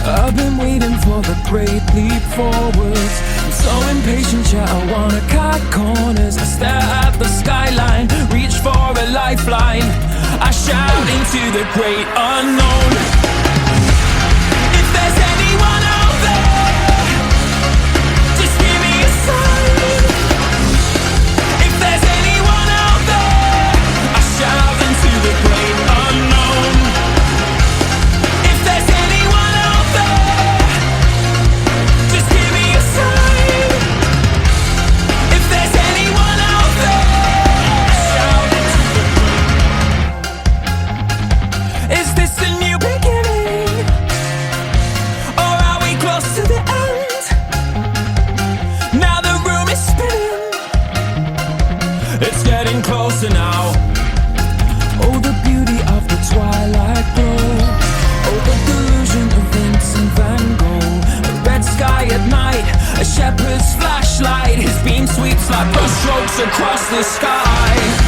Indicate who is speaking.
Speaker 1: I've been waiting for the great leap forwards. I'm so impatient, yeah, I wanna cut corners. I stare at the skyline, reach for a lifeline. I shout into the great unknown. If there's anyone out there, just give me a sign. If there's anyone out there, I shout into the great unknown. If there's anyone out there, just give me a sign. If there's anyone out there, I shout into the great. Is this a new beginning, or are we close to the end? Now the room is spinning, it's getting closer now. Oh, the beauty of the twilight glow. Oh, the delusion of Vincent van Gogh. A red sky at night, a shepherd's flashlight. His beam sweeps like brush strokes across the sky.